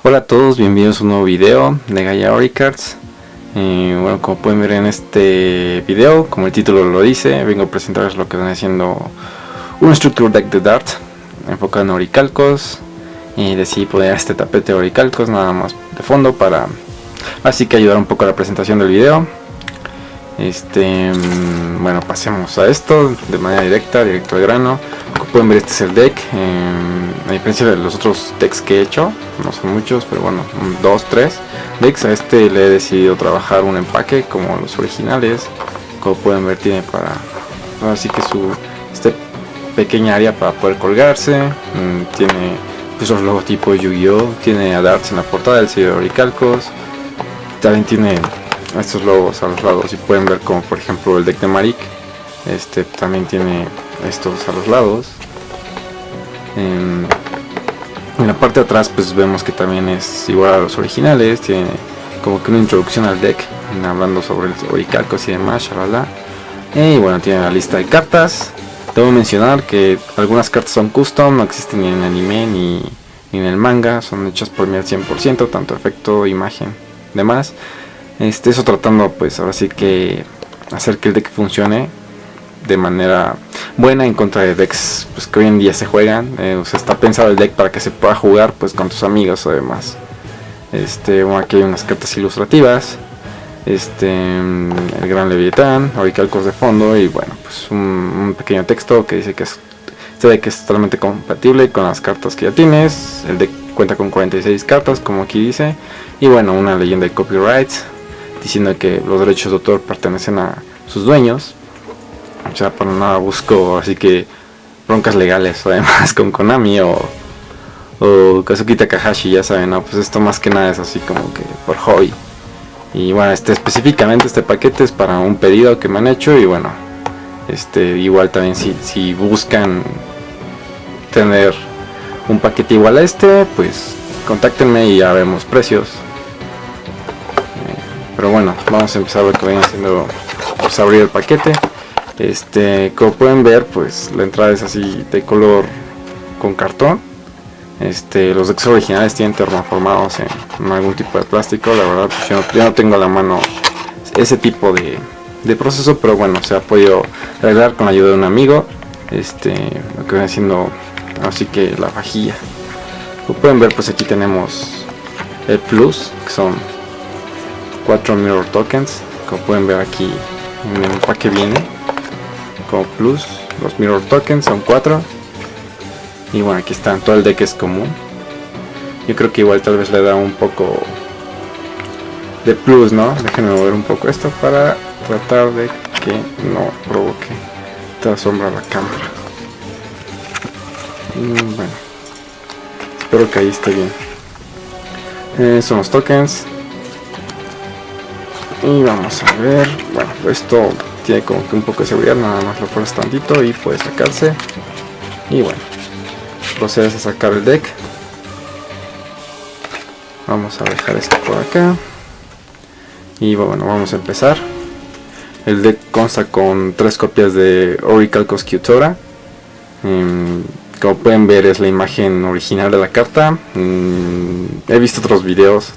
Hola a todos, bienvenidos a un nuevo video de Gaia Oricards. Bueno, como pueden ver en este video, como el título lo dice, vengo a presentarles lo que viene siendo un Structure Deck de Dart enfocado en oricalcos. Y decidí poner este tapete de oricalcos nada más de fondo para así que ayudar un poco a la presentación del video. Bueno, pasemos a esto de manera directo al grano. Como pueden ver, este es el deck. A diferencia de los otros decks que he hecho, no son muchos, pero bueno, 2, 3 decks. A este le he decidido trabajar un empaque como los originales. Como pueden ver, tiene para así que su pequeña área para poder colgarse. Tiene esos logotipos Yu-Gi-Oh, tiene a Darts en la portada, el sello de oricalcos. También tiene estos logos a los lados, y pueden ver como por ejemplo el deck de Marik, también tiene estos a los lados. En la parte de atrás pues vemos que también es igual a los originales, tiene como que una introducción al deck hablando sobre el oricalcos y demás, shalala. Y bueno, tiene la lista de cartas. Debo mencionar que algunas cartas son custom, no existen ni en el anime ni en el manga, son hechas por mí al 100%, tanto efecto, imagen, demás. Eso tratando pues ahora sí que hacer que el deck funcione de manera buena en contra de decks pues que hoy en día se juegan. O sea, está pensado el deck para que se pueda jugar pues con tus amigos o demás. Bueno, aquí hay unas cartas ilustrativas, el gran Leviatán, oricalcos de fondo, y bueno, pues un pequeño texto que dice que este deck es totalmente compatible con las cartas que ya tienes. El deck cuenta con 46 cartas, como aquí dice, y bueno, una leyenda de copyrights diciendo que los derechos de autor pertenecen a sus dueños. O sea, para nada busco así que broncas legales además con Konami o Kazuki Takahashi, ya saben, ¿no? Pues esto más que nada es así como que por hobby. Y bueno, específicamente este paquete es para un pedido que me han hecho, y bueno, igual también si buscan tener un paquete igual a pues contáctenme y ya vemos precios. Pero bueno, vamos a empezar lo que viene haciendo, pues abrir el paquete. Como pueden ver, pues la entrada es así de color con cartón. Los decks originales tienen termoformados en algún tipo de plástico. La verdad, pues yo no tengo a la mano ese tipo de proceso, pero bueno, se ha podido arreglar con la ayuda de un amigo. Lo que viene haciendo así que la vajilla. Como pueden ver, pues aquí tenemos el plus, que son 4 mirror tokens. Como pueden ver aquí en el empaque viene como plus, los mirror tokens son 4. Y bueno, aquí están, todo el deck es común. Yo creo que igual tal vez le da un poco de plus, ¿no? Déjenme mover un poco esto para tratar de que no provoque esta sombra a la cámara. Bueno, espero que ahí esté bien. Son los tokens. Y vamos a ver, bueno, esto tiene como que un poco de seguridad, nada más lo fuerzas tantito y puede sacarse. Y bueno, procedes a sacar el deck. Vamos a dejar esto por acá. Y bueno, vamos a empezar. El deck consta con 3 copias de oricalcos Kyutora. Como pueden ver, es la imagen original de la carta. He visto otros videos,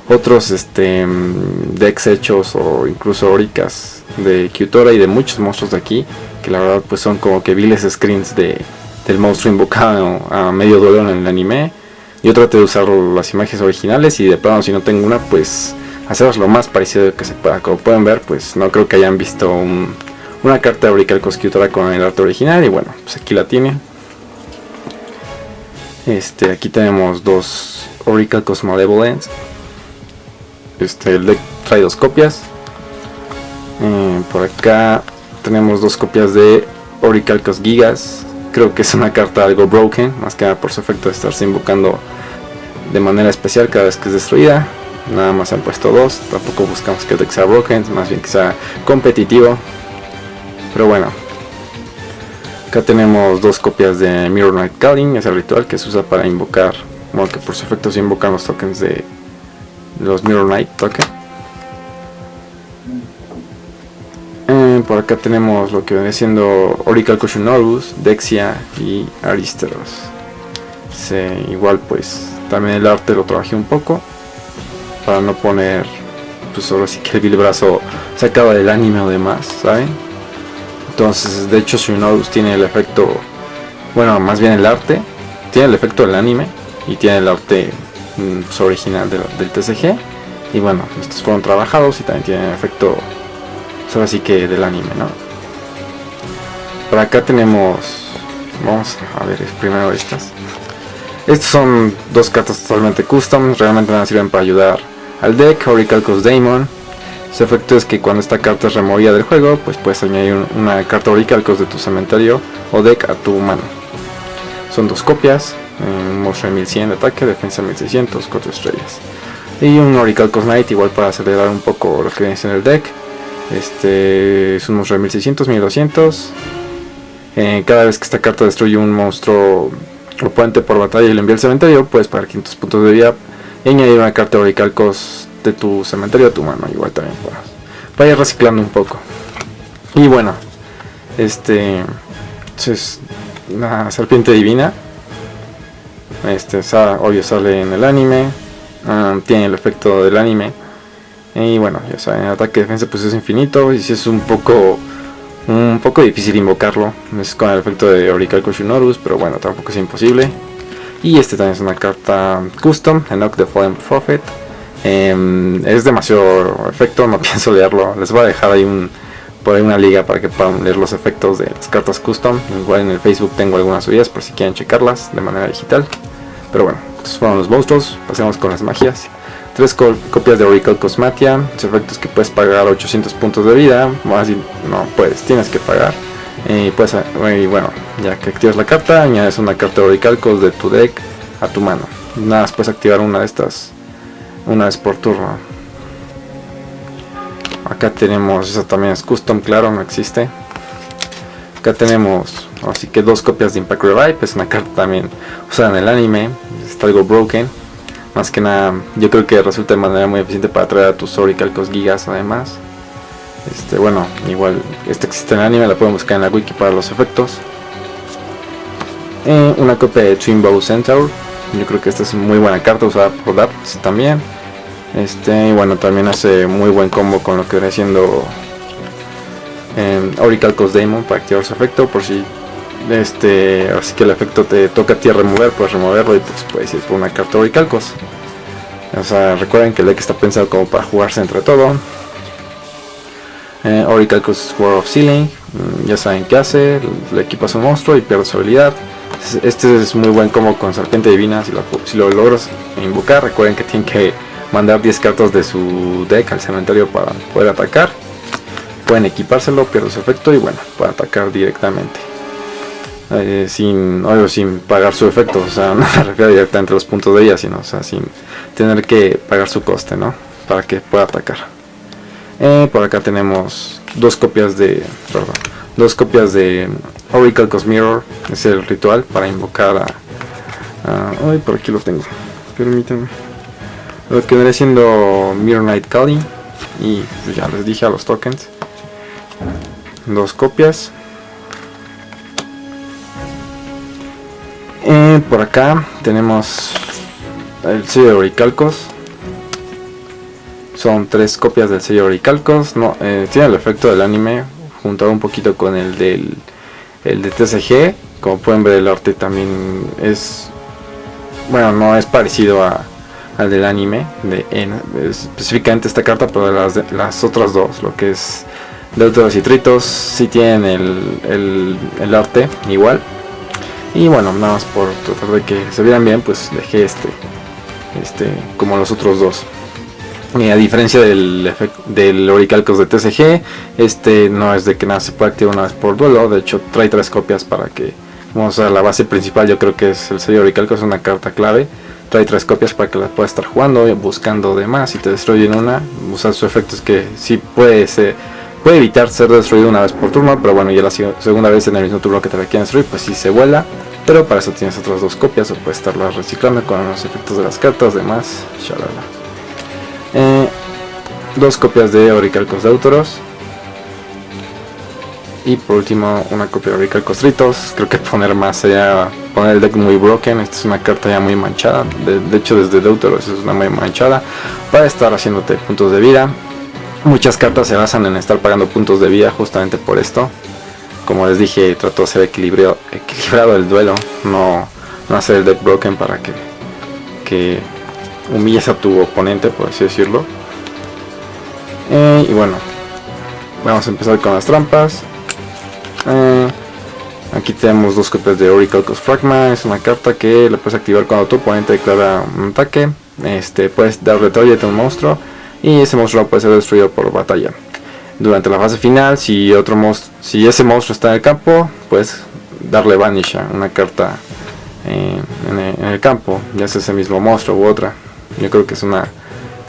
otros decks hechos o incluso oricas de Kyutora y de muchos monstruos de aquí, que la verdad pues son como que viles screens del monstruo invocado a medio duelo en el anime. Yo trato de usar las imágenes originales, y de plano si no tengo una, pues hacerlos lo más parecido que se pueda. Como pueden ver, pues no creo que hayan visto una carta de oricalcos Kyutora con el arte original, y bueno, pues aquí la tienen. Aquí tenemos 2 oricalcos Malevolence. El deck trae 2 copias. Por acá tenemos 2 copias de oricalcos Gigas. Creo que es una carta algo broken, más que nada por su efecto de estarse invocando de manera especial cada vez que es destruida. Nada más han puesto 2, tampoco buscamos que el deck sea broken, más bien que sea competitivo. Pero bueno, acá tenemos 2 copias de Mirror Knight Calling, es el ritual que se usa para invocar, bueno, que por su efecto se invocan los tokens de los Mirror Knight token. Por acá tenemos lo que viene siendo Orichalcos Norus, Dexia y Aristeros. Igual pues También el arte lo trabajé un poco para no poner, pues ahora sí que el brazo sacado del anime o demás, ¿saben? Entonces, de hecho, Shunnorus tiene el efecto, bueno, más bien el arte, tiene el efecto del anime y tiene el arte pues, original del TCG. Y bueno, estos fueron trabajados y también tienen el efecto, pues ahora sí que del anime, ¿no? Por acá tenemos, vamos a ver primero estas. Estos son dos cartas totalmente custom, realmente no sirven para ayudar al deck. Orichalcos Daemon. Su efecto es que cuando esta carta es removida del juego, pues puedes añadir una carta Orichalcos de tu cementerio o deck a tu mano. Son dos copias, un monstruo de 1100 de ataque, defensa 1600, 4 estrellas. Y un Orichalcos Knight igual para acelerar un poco lo que viene en el deck. Este es un monstruo de 1600, 1200. Cada vez que esta carta destruye un monstruo oponente por batalla y lo envía al cementerio, puedes pagar 500 puntos de vida y añadir una carta de Orichalcos de tu cementerio a tu mano. Igual también para ir reciclando un poco. Y bueno, este es una serpiente divina. Obvio sale en el anime, tiene el efecto del anime. Y bueno, ya saben, el ataque de defensa pues es infinito y si es un poco difícil invocarlo, es con el efecto de Orichalcos Shunnorus, pero bueno, tampoco es imposible. Y este también es una carta custom, Enoch the Fallen Prophet. Es demasiado efecto, no pienso leerlo. Les voy a dejar ahí por ahí una liga para que puedan leer los efectos de las cartas custom. Igual en el Facebook tengo algunas subidas por si quieren checarlas de manera digital. Pero bueno, estos fueron los monstruos. Pasemos con las magias. 3 copias de Orichalcos Matia. Su efecto es que puedes pagar 800 puntos de vida. Más no puedes, tienes que pagar. Y bueno, ya que activas la carta, añades una carta de Orichalcos de tu deck a tu mano. Nada más puedes activar una de estas una vez por turno. Acá tenemos, esa también es custom, claro, no existe. Acá tenemos, así que 2 copias de Impact Revive. Es una carta también usada en el anime. Está algo broken. Más que nada, yo creo que resulta de manera muy eficiente para traer a tus Orichalcos Gigas además. Bueno, igual esta existe en el anime, la pueden buscar en la wiki para los efectos. Una copia de Twin Bow Centaur. Yo creo que esta es muy buena carta usada por Darts también. Y bueno, también hace muy buen combo con lo que viene siendo Orichalcos Daemon para activar su efecto. Por si así que el efecto te toca a ti remover, puedes removerlo y pues puedes ir por una carta de Orichalcos. O sea, recuerden que el deck está pensado como para jugarse entre todo. Orichalcos War of Sealing, ya saben qué hace, le equipas un monstruo y pierde su habilidad. Este es muy buen combo con Serpiente Divina. Si lo logras invocar, recuerden que tienen que mandar 10 cartas de su deck al cementerio para poder atacar. Pueden equipárselo, pierde su efecto y bueno, pueden atacar directamente. Sin pagar su efecto, o sea, no me refiero directamente a los puntos de ella, sino, o sea, sin tener que pagar su coste, ¿no? Para que pueda atacar. Por acá tenemos 2 copias de Orichalcos Mirror. Es el ritual para invocar ay, por aquí lo tengo, permítanme. Lo que viene siendo Mirror Knight Calling. Y pues ya les dije a los tokens. 2 copias. Por acá tenemos el sello de Orichalcos. Son 3 copias del sello de Orichalcos. Tiene el efecto del anime juntado un poquito con el de TCG. Como pueden ver, el arte también es, bueno, no es parecido al del anime específicamente esta carta, pero las otras dos, lo que es Deuteros y Tritos, sí tienen el arte igual. Y bueno, nada más por tratar de que se vieran bien, pues dejé como los otros dos. Y a diferencia del Orichalcos de TCG, no es de que nada se puede activar una vez por duelo. De hecho trae 3 copias para que, vamos a la base principal, yo creo que es el sello Orichalcos, es una carta clave. Trae 3 copias para que la puedas estar jugando, buscando demás. Si te destruyen una, usar su efecto es que sí puede evitar ser destruido una vez por turno, pero bueno, ya la segunda vez en el mismo turno que te la quieren destruir, pues sí se vuela. Pero para eso tienes otras 2 copias o puedes estarlas reciclando con los efectos de las cartas, demás, shalala. 2 copias de Orichalcos Deuteros. Y por último una copia de Orichalcos Tritos. Creo que poner más sería poner el deck muy broken. Esta es una carta ya muy manchada, de hecho desde Deuteros es una muy manchada para estar haciéndote puntos de vida. Muchas cartas se basan en estar pagando puntos de vida justamente por esto. Como les dije, trato de ser equilibrado el duelo, no hacer el deck broken para que humilles a tu oponente, por así decirlo. Y bueno, vamos a empezar con las trampas. Aquí tenemos dos copias de Orichalcos Fragma. Es una carta que la puedes activar cuando tu oponente declara un ataque. Puedes darle target a un monstruo y ese monstruo puede ser destruido por batalla. Durante la fase final, si ese monstruo está en el campo, puedes darle Vanish a una carta en el campo, ya sea ese mismo monstruo u otra. Yo creo que es una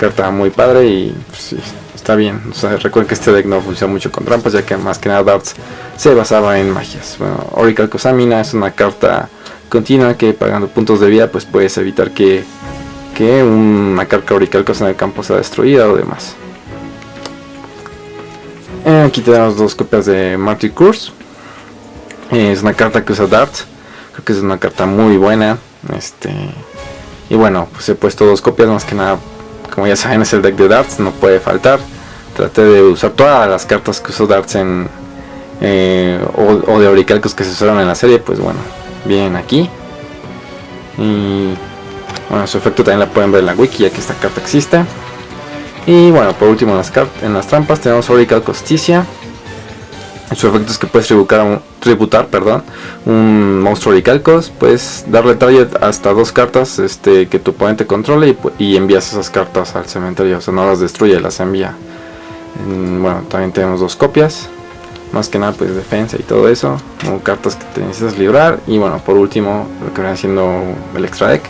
carta muy padre y pues, sí, está bien. O sea, recuerden que este deck no funciona mucho con trampas, ya que más que nada Darts se basaba en magias. Bueno, Orichalcos Amina es una carta continua que pagando puntos de vida pues puedes evitar que una carta Orichalcos en el campo sea destruida o demás. Aquí tenemos dos copias de Martyr Curse. Es una carta que usa Darts. Creo que es una carta muy buena. Y bueno, pues he puesto dos copias, más que nada, como ya saben, es el deck de Darts, no puede faltar. Traté de usar todas las cartas que usó Darts o de Orichalcos que se usaron en la serie, pues bueno, vienen aquí. Y bueno, su efecto también la pueden ver en la wiki, ya que esta carta existe. Y bueno, por último en las trampas tenemos Orichalcos Ticia. Su efecto es que puedes tributar un monstruo Orichalcos. Puedes darle target hasta dos cartas que tu oponente controle y envías esas cartas al cementerio. O sea, no las destruye, las envía. Bueno, también tenemos dos copias. Más que nada pues defensa y todo eso. Como cartas que te necesitas librar. Y bueno, por último lo que viene siendo el extra deck.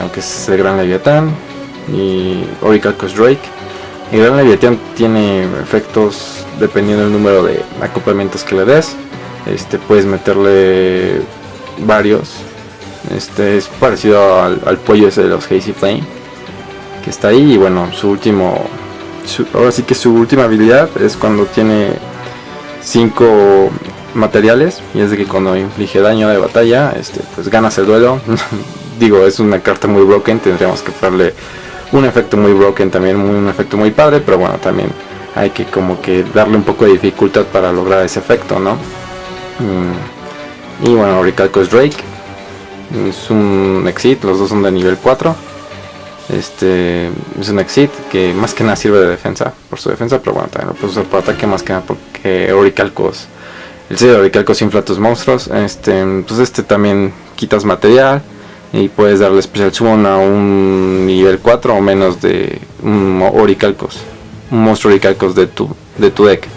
Aunque es el Gran Leviatán y Orichalcos Drake. El Gran Leviatán tiene efectos dependiendo del número de acoplamientos que le des. Puedes meterle varios. Es parecido al pollo ese de los Hazy Flame que está ahí. Y bueno, ahora sí que su última habilidad es cuando tiene 5 materiales. Y es de que cuando inflige daño de batalla, pues ganas el duelo. Digo, es una carta muy broken. Tendríamos que darle un efecto muy broken también, un efecto muy padre, pero bueno, también hay que como que darle un poco de dificultad para lograr ese efecto, ¿no? Y bueno, Orichalcos Drake es un Exit, los dos son de nivel 4. Es un Exit que más que nada sirve de defensa, por su defensa, pero bueno, también lo puedes usar por ataque, más que nada porque el sello de Orichalcos infla tus monstruos. Pues también quitas material. Y puedes darle Special Summon a un nivel 4 o menos de un monstruo Orichalcos de tu deck.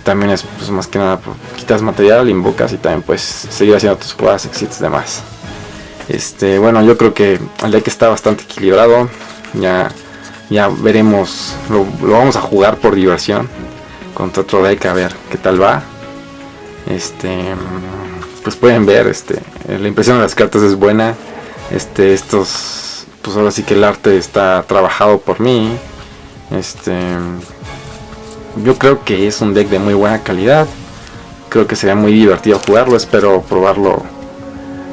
También es pues, más que nada quitas material, invocas y también puedes seguir haciendo tus jugadas, exits, demás. Bueno, yo creo que el deck está bastante equilibrado. Ya veremos, lo vamos a jugar por diversión contra otro deck, a ver qué tal va. Pues pueden ver, la impresión de las cartas es buena. Pues ahora sí que el arte está trabajado por mí. Yo creo que es un deck de muy buena calidad. Creo que sería muy divertido jugarlo. Espero probarlo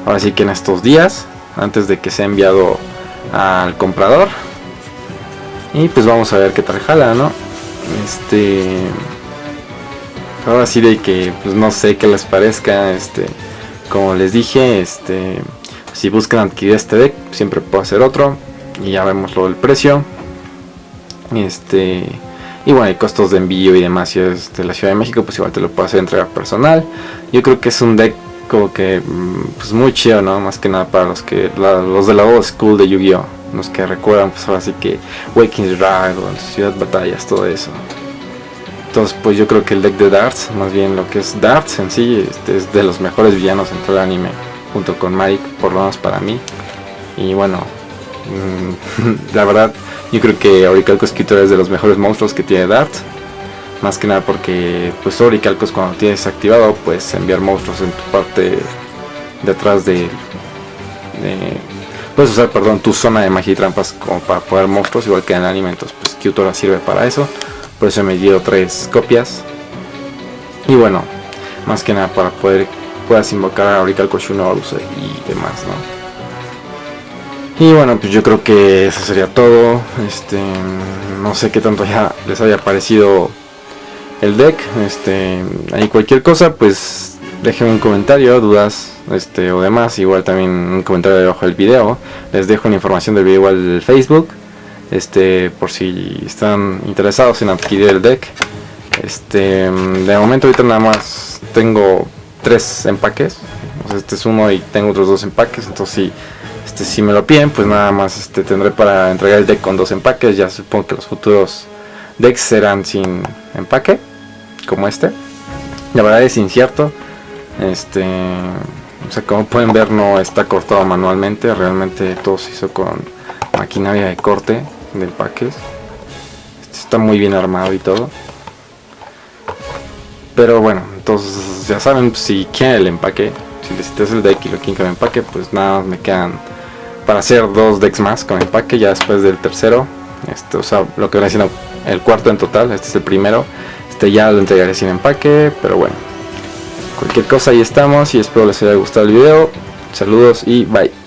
ahora sí que en estos días, antes de que sea enviado al comprador. Y pues vamos a ver qué tal jala, ¿no? Ahora sí de que pues no sé qué les parezca. Como les dije, si buscan adquirir este deck, siempre puedo hacer otro. Y ya vemos lo del precio. Y bueno, hay costos de envío y demás. Si es de la Ciudad de México, pues igual te lo puedo hacer entrega personal. Yo creo que es un deck como que pues muy chido, ¿no? Más que nada para los de la old school de Yu-Gi-Oh, los que recuerdan pues ahora sí que Waking Dragon, Ciudad Batallas, todo eso. Entonces pues yo creo que el deck de Darts, más bien lo que es Darts en sí, es de los mejores villanos en todo el anime, junto con Mike, por lo menos para mí. Y bueno, la verdad yo creo que Orichalcos Tutor es de los mejores monstruos que tiene Darts. Más que nada porque pues Orichalcos, cuando tienes activado, puedes enviar monstruos en tu parte de atrás puedes usar tu zona de magia y trampas como para poner monstruos, igual que en el anime. Entonces pues Tutor sirve para eso. Por eso me dio 3 copias. Y bueno, más que nada para puedas invocar a Aurical Koshunorus y demás, ¿no? Y bueno, pues yo creo que eso sería todo. No sé qué tanto ya les haya parecido el deck. Ahí cualquier cosa, pues dejen un comentario, dudas, o demás. Igual también un comentario debajo del video. Les dejo la información del video igual del Facebook. Por si están interesados en adquirir el deck. De momento ahorita nada más tengo 3 empaques. O sea, este es uno y tengo otros 2 empaques. Entonces si me lo piden, pues nada más tendré para entregar el deck con 2 empaques. Ya supongo que los futuros decks serán sin empaque, como este. La verdad es incierto. O sea, como pueden ver, no está cortado manualmente. Realmente todo se hizo con maquinaria de corte de empaques. Está muy bien armado y todo. Pero bueno, entonces ya saben, si quieren el empaque, si necesitas el deck y lo quieren con empaque, pues nada más me quedan para hacer 2 decks más con empaque ya después del tercero. O sea, lo que viene siendo el cuarto en total. Este es el primero. Ya lo entregaré sin empaque, pero bueno, cualquier cosa ahí estamos y espero les haya gustado el video. Saludos y bye.